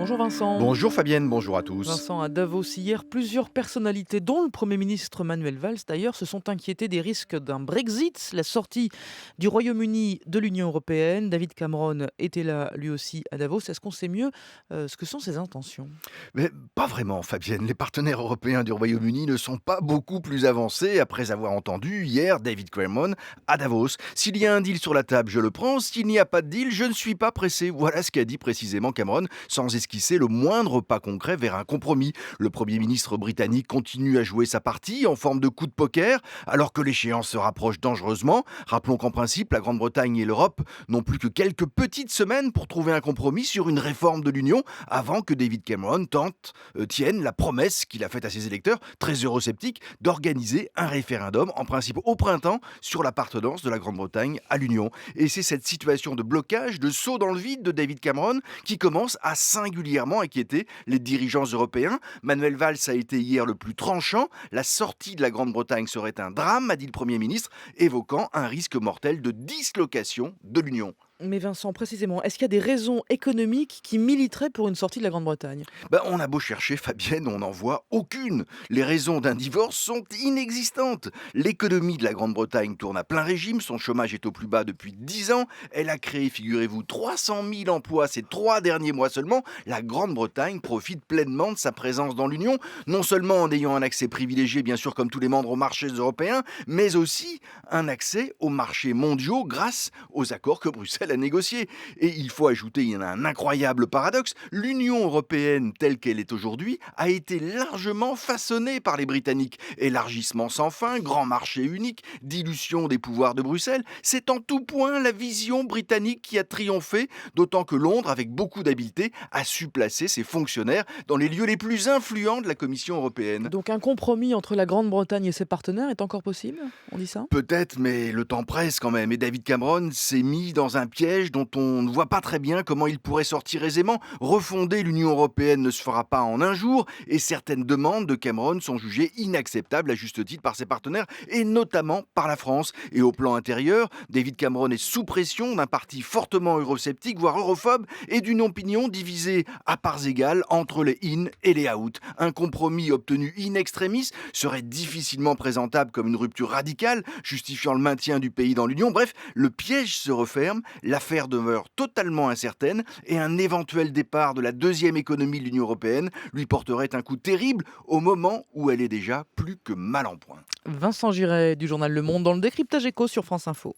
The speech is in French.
Bonjour Vincent. Bonjour Fabienne, bonjour à tous. Vincent, à Davos hier, plusieurs personnalités, dont le Premier ministre Manuel Valls d'ailleurs, se sont inquiétées des risques d'un Brexit, la sortie du Royaume-Uni de l'Union européenne. David Cameron était là lui aussi à Davos. Est-ce qu'on sait mieux ce que sont ses intentions? Mais pas vraiment Fabienne, les partenaires européens du Royaume-Uni ne sont pas beaucoup plus avancés après avoir entendu hier David Cameron à Davos. S'il y a un deal sur la table, je le prends. S'il n'y a pas de deal, je ne suis pas pressé. Voilà ce qu'a dit précisément Cameron, sans esquisser le moindre pas concret vers un compromis. Le Premier ministre britannique continue à jouer sa partie en forme de coup de poker, alors que l'échéance se rapproche dangereusement. Rappelons qu'en principe, la Grande-Bretagne et l'Europe n'ont plus que quelques petites semaines pour trouver un compromis sur une réforme de l'Union avant que David Cameron tienne la promesse qu'il a faite à ses électeurs, très eurosceptiques, d'organiser un référendum, en principe au printemps, sur l'appartenance de la Grande-Bretagne à l'Union. Et c'est cette situation de blocage, de saut dans le vide de David Cameron qui commence à singulièrement inquiéter les dirigeants européens. Manuel Valls a été hier le plus tranchant. La sortie de la Grande-Bretagne serait un drame, a dit le Premier ministre, évoquant un risque mortel de dislocation de l'Union. Mais Vincent, précisément, est-ce qu'il y a des raisons économiques qui militeraient pour une sortie de la Grande-Bretagne? On a beau chercher, Fabienne, on n'en voit aucune. Les raisons d'un divorce sont inexistantes. L'économie de la Grande-Bretagne tourne à plein régime, son chômage est au plus bas depuis 10 ans. Elle a créé, figurez-vous, 300 000 emplois ces 3 derniers mois seulement. La Grande-Bretagne profite pleinement de sa présence dans l'Union, non seulement en ayant un accès privilégié, bien sûr, comme tous les membres aux marchés européens, mais aussi un accès aux marchés mondiaux grâce aux accords que Bruxelles a négociés. Et il faut ajouter, il y en a un incroyable paradoxe, l'Union européenne telle qu'elle est aujourd'hui a été largement façonnée par les Britanniques. Élargissement sans fin, grand marché unique, dilution des pouvoirs de Bruxelles, c'est en tout point la vision britannique qui a triomphé, d'autant que Londres, avec beaucoup d'habileté, a su placer ses fonctionnaires dans les lieux les plus influents de la Commission européenne. Donc un compromis entre la Grande-Bretagne et ses partenaires est encore possible? On dit ça? Peut-être, mais le temps presse quand même. Et David Cameron s'est mis dans un piège dont on ne voit pas très bien comment il pourrait sortir aisément. Refonder l'Union européenne ne se fera pas en un jour, et certaines demandes de Cameron sont jugées inacceptables à juste titre par ses partenaires, et notamment par la France. Et au plan intérieur, David Cameron est sous pression d'un parti fortement eurosceptique, voire europhobe, et d'une opinion divisée à parts égales entre les in et les out. Un compromis obtenu in extremis serait difficilement présentable comme une rupture radicale, justifiant le maintien du pays dans l'Union. Bref, le piège se referme, l'affaire demeure totalement incertaine et un éventuel départ de la deuxième économie de l'Union européenne lui porterait un coup terrible au moment où elle est déjà plus que mal en point. Vincent Giret du journal Le Monde dans le décryptage éco sur France Info.